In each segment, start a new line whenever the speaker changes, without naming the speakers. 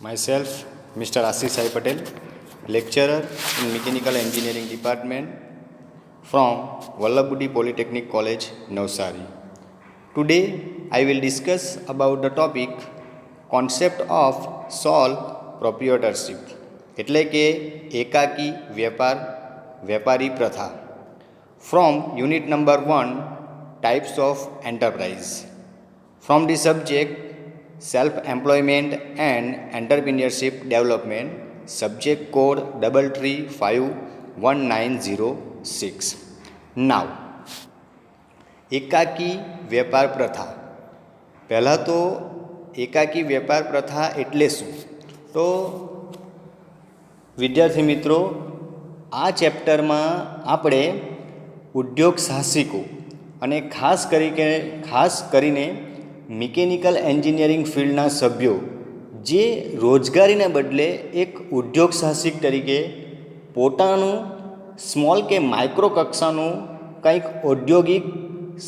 Myself, Mr. Ashish Sai Patel, lecturer in Mechanical Engineering Department from Vallabhbudhi Polytechnic College, Navsari. Today, I will discuss about the topic concept of sole proprietorship એટલે કે એકાકી વેપારી પ્રથા from unit number 1 types of enterprise. From the subject self-employment and entrepreneurship development, subject code 3351906. Now, એકાકી વેપાર પ્રથા. પહેલાં તો એકાકી વેપાર પ્રથા એટલે શું? તો વિદ્યાર્થી મિત્રો, આ ચેપ્ટરમાં આપણે ઉદ્યોગ સાહસિકો અને ખાસ કરીને મિકેનિકલ એન્જિનિયરિંગ ફિલ્ડના સભ્યો જે રોજગારીને બદલે એક ઉદ્યોગ સાહસિક તરીકે પોતાનું સ્મોલ કે માઇક્રો કક્ષાનું કંઈક ઔદ્યોગિક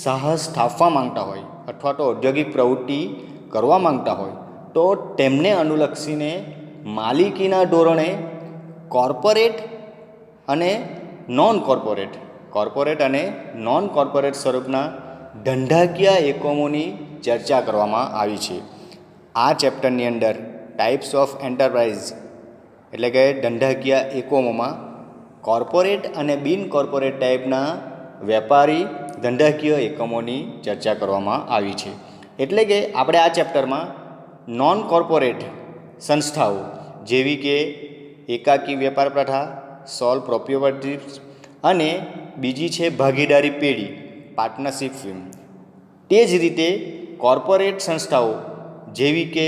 સાહસ સ્થાપવા માંગતા હોય અથવા તો ઔદ્યોગિક પ્રવૃત્તિ કરવા માંગતા હોય તો તેમને અનુલક્ષીને માલિકીના ધોરણે કોર્પોરેટ અને નોન કોર્પોરેટ સ્વરૂપના ધંધાકીય એકમોની ચર્ચા કરવામાં આવી છે. આ ચેપ્ટરની અંદર ટાઈપ્સ ઓફ એન્ટરપ્રાઇઝ એટલે કે ધંધાકીય એકમોમાં કોર્પોરેટ અને બિન કોર્પોરેટ ટાઈપના વેપારી ધંધાકીય એકમોની ચર્ચા કરવામાં આવી છે. એટલે કે આપણે આ ચેપ્ટરમાં નોન કોર્પોરેટ સંસ્થાઓ જેવી કે એકાકી વેપાર પ્રથા, સોલ પ્રોપ્રિયોટરશિપ અને બીજી છે ભાગીદારી પેઢી પાર્ટનરશિપ ફર્મ. તે જ રીતે કોર્પોરેટ સંસ્થાઓ જેવી કે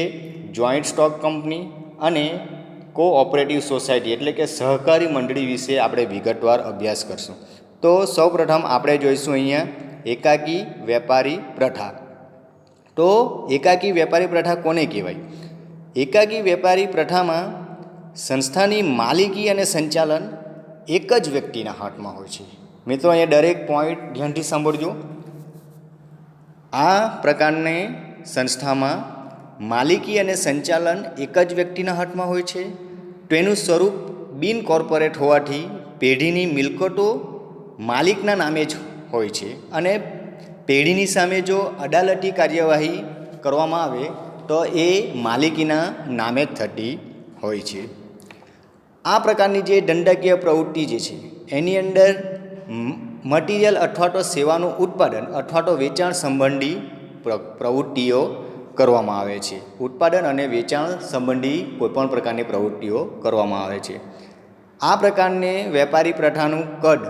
જોઈન્ટ સ્ટોક કંપની અને કોઓપરેટિવ સોસાયટી એટલે કે સહકારી મંડળી વિશે આપણે વિગતવાર અભ્યાસ કરશું. તો સૌપ્રથમ આપણે જોઈશું અહીંયા એકાકી વેપારી પ્રથા. તો એકાકી વેપારી પ્રથા કોને કહેવાય? એકાકી વેપારી પ્રથામાં સંસ્થાની માલિકી અને સંચાલન એક જ વ્યક્તિના હાથમાં હોય છે. મિત્રો, અહીંયા દરેક પોઈન્ટ ધ્યાનથી સાંભળજો. આ પ્રકારની સંસ્થામાં માલિકી અને સંચાલન એક જ વ્યક્તિના હાથમાં હોય છે. તેનું સ્વરૂપ બિન કોર્પોરેટ હોવાથી પેઢીની મિલકતો માલિકના નામે જ હોય છે અને પેઢીની સામે જો અદાલતી કાર્યવાહી કરવામાં આવે તો એ માલિકીના નામે જ થતી હોય છે. આ પ્રકારની જે ધંધાકીય પ્રવૃત્તિ જે છે એની અંદર મટીરિયલ અથવા તો સેવાનું ઉત્પાદન અથવા તો વેચાણ સંબંધી પ્રવૃત્તિઓ કરવામાં આવે છે. ઉત્પાદન અને વેચાણ સંબંધી કોઈપણ પ્રકારની પ્રવૃત્તિઓ કરવામાં આવે છે. આ પ્રકારની વેપારી પ્રથાનું કદ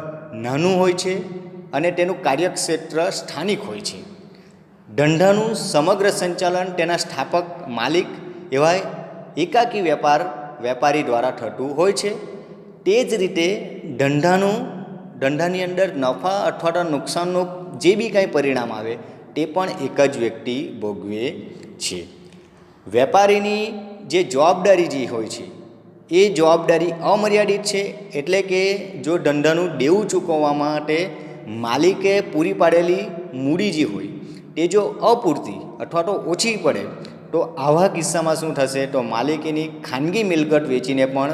નાનું હોય છે અને તેનું કાર્યક્ષેત્ર સ્થાનિક હોય છે. ધંધાનું સમગ્ર સંચાલન તેના સ્થાપક માલિક એવા એકાકી વેપારી દ્વારા થતું હોય છે. તે જ રીતે ધંધાની અંદર નફા અથવા તો નુકસાનનું જે બી કાંઈ પરિણામ આવે તે પણ એક જ વ્યક્તિ ભોગવે છે. વેપારીની જે જવાબદારી જે હોય છે એ જવાબદારી અમર્યાદિત છે. એટલે કે જો ધંધાનું દેવું ચૂકવવા માટે માલિકે પૂરી પાડેલી મૂડી જે હોય તે જો અપૂરતી અથવા તો ઓછી પડે તો આવા કિસ્સામાં શું થશે? તો માલિકીની ખાનગી મિલકત વેચીને પણ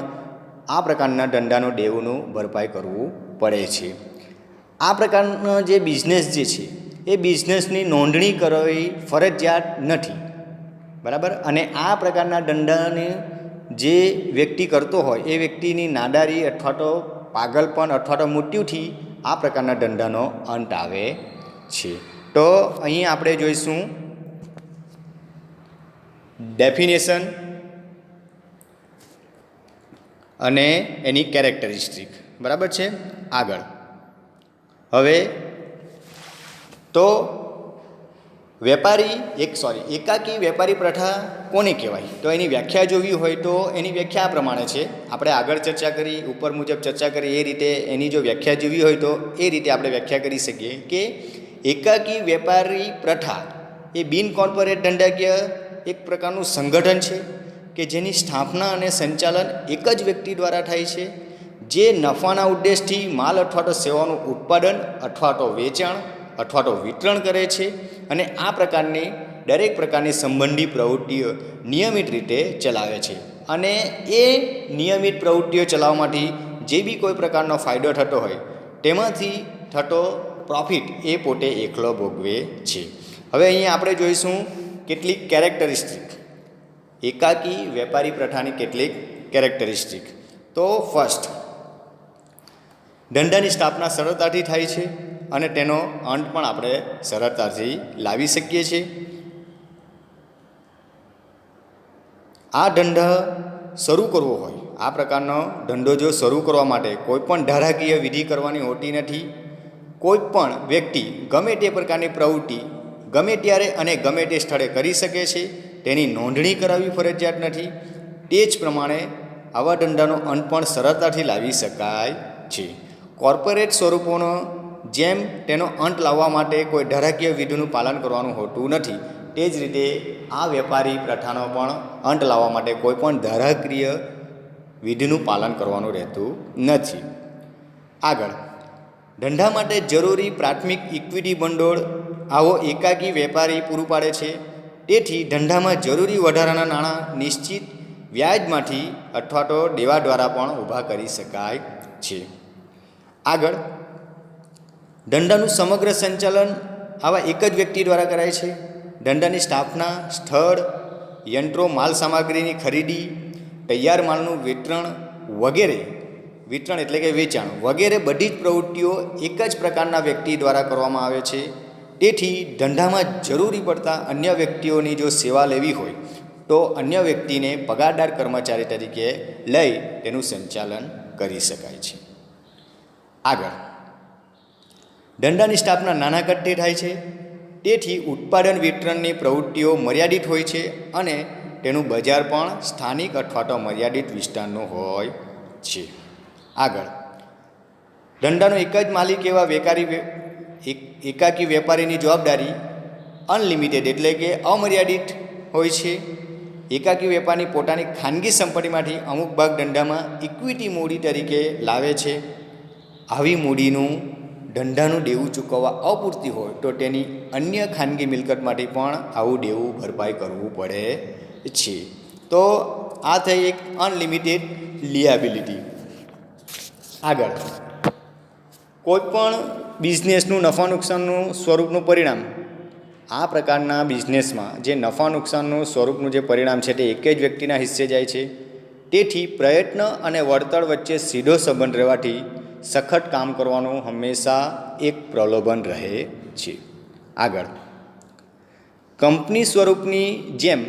આ પ્રકારના ધંધાનો દેવુંનું ભરપાઈ કરવું પડે છે. આ પ્રકારનો જે બિઝનેસ જે છે એ બિઝનેસની નોંધણી કરવી ફરજિયાત નથી, બરાબર. અને આ પ્રકારના ધંધાની જે વ્યક્તિ કરતો હોય એ વ્યક્તિની નાદારી અથવા તો પાગલપણ અથવા તો મૃત્યુથી આ પ્રકારના ધંધાનો અંત આવે છે. તો અહીં આપણે જોઈશું ડેફિનેશન અને એની કેરેક્ટરિસ્ટિક, બરાબર છે. આગળ હવે તો એકાકી વેપારી પ્રથા કોને કહેવાય? તો એની વ્યાખ્યા જોવી હોય તો એની વ્યાખ્યા આ પ્રમાણે છે. આપણે આગળ ચર્ચા કરી, ઉપર મુજબ ચર્ચા કરી એ રીતે એની જો વ્યાખ્યા જોવી હોય તો એ રીતે આપણે વ્યાખ્યા કરી શકીએ કે એકાકી વેપારી પ્રથા એ બિન કોર્પોરેટ ધંધાકીય એક પ્રકારનું સંગઠન છે કે જેની સ્થાપના અને સંચાલન એક જ વ્યક્તિ દ્વારા થાય છે, જે નફાના ઉદ્દેશથી માલ અથવા તો સેવાનું ઉત્પાદન અથવા તો વેચાણ અથવા તો વિતરણ કરે છે અને આ પ્રકારની દરેક પ્રકારની સંબંધી પ્રવૃત્તિઓ નિયમિત રીતે ચલાવે છે અને એ નિયમિત પ્રવૃત્તિઓ ચલાવવામાંથી જે બી કોઈ પ્રકારનો ફાયદો થતો હોય તેમાંથી થતો પ્રોફિટ એ પોતે એકલો ભોગવે છે. હવે અહીંયા આપણે જોઈશું કેટલીક કેરેક્ટરિસ્ટિક, એકાકી વેપારી પ્રથાની કેટલીક કેરેક્ટરિસ્ટિક. તો ફર્સ્ટ, ધંધાની સ્થાપના સરળતાથી થાય છે અને તેનો અંત પણ આપણે સરળતાથી લાવી શકીએ છીએ. આ ધંધા શરૂ કરવો હોય, આ પ્રકારનો ધંધો જો શરૂ કરવા માટે કોઈ પણ ધારાકીય વિધિ કરવાની હોતી નથી. કોઈ પણ વ્યક્તિ ગમે તે પ્રકારની પ્રવૃત્તિ ગમે ત્યારે અને ગમે તે સ્થળે કરી શકે છે. તેની નોંધણી કરાવવી ફરજિયાત નથી. તે જ પ્રમાણે આવા ધંધાનો અંત પણ સરળતાથી લાવી શકાય છે. કોર્પોરેટ સ્વરૂપોનો જેમ તેનો અંત લાવવા માટે કોઈ ધારાકીય વિધિનું પાલન કરવાનું હોતું નથી, તે જ રીતે આ વેપારી પ્રથાનો પણ અંત લાવવા માટે કોઈ પણ ધારાકીય વિધિનું પાલન કરવાનું રહેતું નથી. આગળ, ધંધા માટે જરૂરી પ્રાથમિક ઇક્વિટી ભંડોળ આવો એકાકી વેપારી પૂરું પાડે છે. તેથી ધંધામાં જરૂરી વધારાના નાણાં નિશ્ચિત વ્યાજમાંથી અથવા તો દેવા દ્વારા પણ ઊભા કરી શકાય છે. આગળ, ધંધાનું સમગ્ર સંચાલન આવા એક જ વ્યક્તિ દ્વારા કરાય છે. ધંધાની સ્થાપના, સ્થળ, યંત્રો, માલ સામગ્રીની ખરીદી, તૈયાર માલનું વિતરણ એટલે કે વેચાણ વગેરે બધી જ પ્રવૃત્તિઓ એક જ પ્રકારના વ્યક્તિ દ્વારા કરવામાં આવે છે. તેથી ધંધામાં જરૂરી પડતા અન્ય વ્યક્તિઓની જો સેવા લેવી હોય તો અન્ય વ્યક્તિને પગારદાર કર્મચારી તરીકે લઈ તેનું સંચાલન કરી શકાય છે. આગળ, ધંધાની સ્થાપના નાના કદથી થાય છે. તેથી ઉત્પાદન વિતરણની પ્રવૃત્તિઓ મર્યાદિત હોય છે અને તેનું બજાર પણ સ્થાનિક અથવા તો મર્યાદિત વિસ્તારનું હોય છે. આગળ, ધંધાનો એક જ માલિક એવા એકાકી વેપારીની જવાબદારી અનલિમિટેડ એટલે કે અમર્યાદિત હોય છે. એકાકી વેપારી પોતાની ખાનગી સંપત્તિમાંથી અમુક ભાગ ધંધામાં ઇક્વિટી મૂડી તરીકે લાવે છે. આવી મૂડીનું ધંધાનું દેવું ચૂકવવા અપૂરતી હોય તો તેની અન્ય ખાનગી મિલકતમાંથી પણ આવું દેવું ભરપાઈ કરવું પડે છે. તો આ થઈ એક અનલિમિટેડ લિયાબિલિટી. આગળ, કોઈ પણ બિઝનેસનું નફા નુકસાનનું સ્વરૂપનું પરિણામ, આ પ્રકારના બિઝનેસમાં જે નફા નુકસાનનું સ્વરૂપનું જે પરિણામ છે તે એક જ વ્યક્તિના હિસ્સે જાય છે. તેથી પ્રયત્ન અને વળતર વચ્ચે સીધો સંબંધ રહેવાથી સખત કામ કરવાનું હંમેશા એક પ્રલોભન રહે છે. આગળ, કંપની સ્વરૂપની જેમ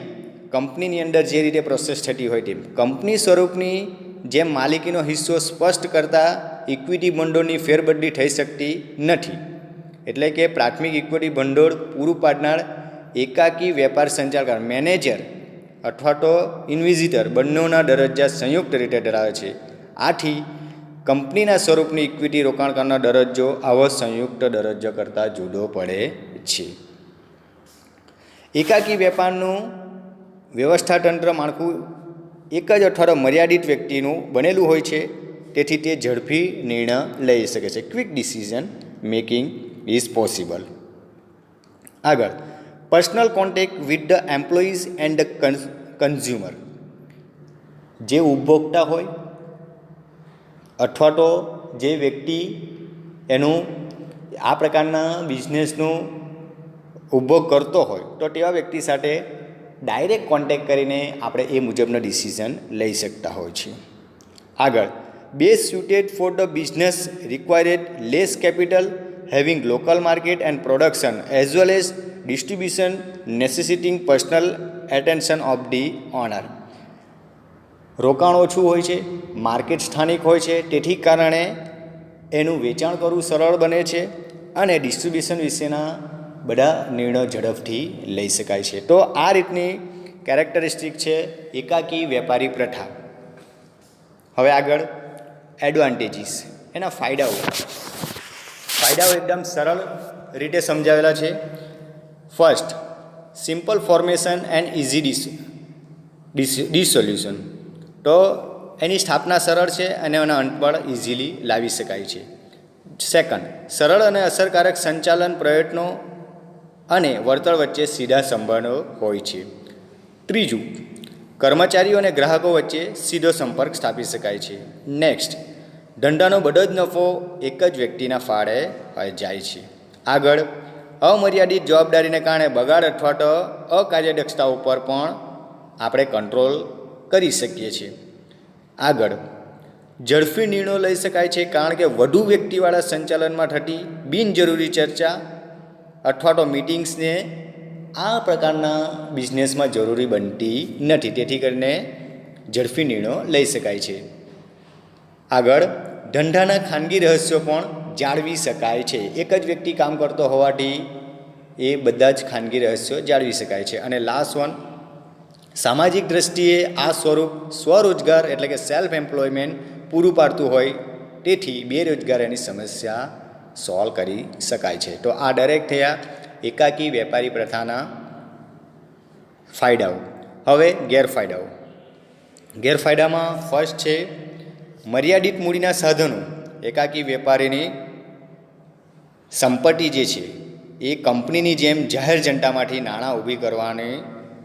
કંપનીની અંદર જે રીતે પ્રોસેસ થતી હોય તેમ કંપની સ્વરૂપની જેમ માલિકીનો હિસ્સો સ્પષ્ટ કરતા ઇક્વિટી ભંડોળની ફેરબદલી થઈ શકતી નથી. એટલે કે પ્રાથમિક ઇક્વિટી ભંડોળ પૂરું પાડનાર એકાકી વેપાર સંચાલક મેનેજર અથવા તો ઇન્વિઝિટર બંનેના દરજ્જા સંયુક્ત રીતે ધરાવે છે. આથી કંપનીના સ્વરૂપની ઇક્વિટી રોકાણ કરનાર દરજ્જો આવો સંયુક્ત દરજ્જો કરતાં જુદો પડે છે. એકાકી વેપારનું વ્યવસ્થાતંત્ર માળખું એક જ અથવા તો મર્યાદિત વ્યક્તિનું બનેલું હોય છે. તેથી તે ઝડપી નિર્ણય લઈ શકે છે. Quick decision making is possible. આગળ, personal contact with the employees and the consumer, જે ઉપભોક્તા હોય અથવા તો જે વ્યક્તિ એનું આ પ્રકારના બિઝનેસનું ઉપભોગ કરતો હોય તો તેવા વ્યક્તિ સાથે ડાયરેક્ટ કોન્ટેક્ટ કરીને આપણે એ મુજબનો ડિસિઝન લઈ શકતા હોય છે. આગળ, best suited for the business required less capital, having local market and production as well as distribution necessitating personal attention of the owner. રોકાણ ઓછું હોય છે, માર્કેટ સ્થાનિક હોય છે, તેથી કારણે એનું વેચાણ કરવું સરળ બને છે અને ડિસ્ટ્રીબ્યુશન વિશેના બધા નિર્ણયો ઝડપથી લઈ શકાય છે. તો આ રીતની કેરેક્ટરિસ્ટિક છે એકાકી વેપારી પ્રથા. હવે આગળ, એડવાન્ટેજીસ, એના ફાયદાઓ એકદમ સરળ રીતે સમજાવેલા છે. First, simple formation and easy dissolution. તો એની સ્થાપના સરળ છે અને એના અંત પણ ઇઝીલી લાવી શકાય છે. સેકન્ડ, સરળ અને અસરકારક સંચાલન પ્રયત્નો અને વળતર વચ્ચે સીધા સંબંધો હોય છે. ત્રીજું, કર્મચારીઓ અને ગ્રાહકો વચ્ચે સીધો સંપર્ક સ્થાપી શકાય છે. નેક્સ્ટ, ધંધાનો બધો જ નફો એક જ વ્યક્તિના ફાળે જાય છે. આગળ, અમર્યાદિત જવાબદારીને કારણે બગાડ અથવા તો અકાર્યદક્ષતા ઉપર પણ આપણે કંટ્રોલ કરી શકીએ છીએ. આગળ, ઝડપી નિર્ણયો લઈ શકાય છે કારણ કે વધુ વ્યક્તિવાળા સંચાલનમાં થતી બિનજરૂરી ચર્ચા અથવા તો મિટિંગ્સને આ પ્રકારના બિઝનેસમાં જરૂરી બનતી નથી, તેથી કરીને ઝડપી નિર્ણયો લઈ શકાય છે. આગળ, ધંધાના ખાનગી રહસ્યો પણ જાળવી શકાય છે. એક જ વ્યક્તિ કામ કરતો હોવાથી એ બધા જ ખાનગી રહસ્યો જાળવી શકાય છે. અને લાસ્ટ વન, સામાજિક દ્રષ્ટિએ આ સ્વરૂપ સ્વરોજગાર એટલે કે સેલ્ફ એમ્પ્લોયમેન્ટ પૂરું પાડતું હોય, તેથી બેરોજગારીની સમસ્યા સોલ્વ કરી શકાય છે. તો આ દરેક થયા એકાકી વેપારી પ્રથાના ફાયદાઓ. હવે ગેરફાયદાઓ. ગેરફાયદામાં ફર્સ્ટ છે મર્યાદિત મૂડીના સાધનો. એકાકી વેપારીની સંપત્તિ જે છે એ કંપનીની જેમ જાહેર જનતામાંથી નાણાં ઊભી કરવાની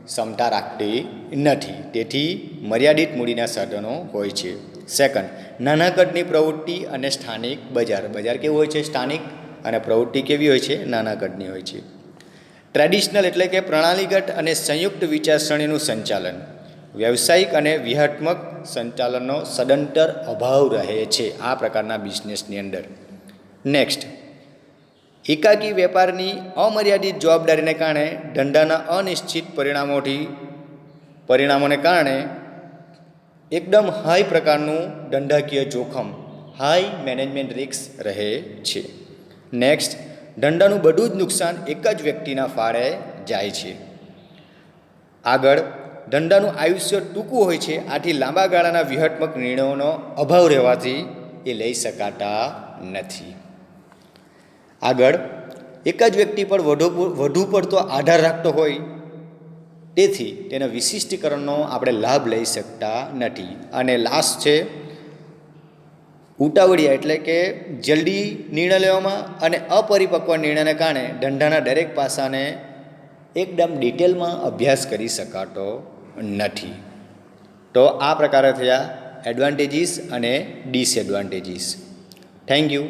ક્ષમતા રાખતી નથી, તેથી મર્યાદિત મૂડીના સાધનો હોય છે. સેકન્ડ, નાના કદની પ્રવૃત્તિ અને સ્થાનિક બજાર. બજાર કેવું હોય છે? સ્થાનિક. અને પ્રવૃત્તિ કેવી હોય છે? નાના કદની હોય છે. ટ્રેડિશનલ એટલે કે પ્રણાલીગત અને સંયુક્ત વિચારસરણીનું સંચાલન. વ્યવસાયિક અને વ્યૂહાત્મક સંચાલનનો સદંતર અભાવ રહે છે આ પ્રકારના બિઝનેસની અંદર. નેક્સ્ટ, એકાકી વેપારની અમર્યાદિત જવાબદારીને કારણે ધંધાના અનિશ્ચિત પરિણામોને કારણે એકદમ હાઈ પ્રકારનું ધંધાકીય જોખમ, હાઈ મેનેજમેન્ટ રિસ્ક રહે છે. નેક્સ્ટ, ધંધાનું બધું જ નુકસાન એક જ વ્યક્તિના ફાળે જાય છે. આગળ, ધંધાનું આયુષ્ય ટૂંકું હોય છે, આથી લાંબા ગાળાના વ્યૂહાત્મક નિર્ણયોનો અભાવ રહેવાથી એ લઈ શકાતા નથી. આગળ, એક જ વ્યક્તિ પર વધુ પડતો આધાર રાખતો હોય, તેથી તેના વિશિષ્ટીકરણનો આપણે લાભ લઈ શકતા નથી. અને લાસ્ટ છે ઉતાવળિયા એટલે કે જલ્દી નિર્ણય લેવામાં અને અપરિપક્વ નિર્ણયને કારણે ધંધાના દરેક પાસાને એકદમ ડિટેલમાં અભ્યાસ કરી શકાતો નથી. તો આ પ્રકારે થયા એડવાન્ટેજીસ અને ડિસએડવાન્ટેજીસ. Thank you.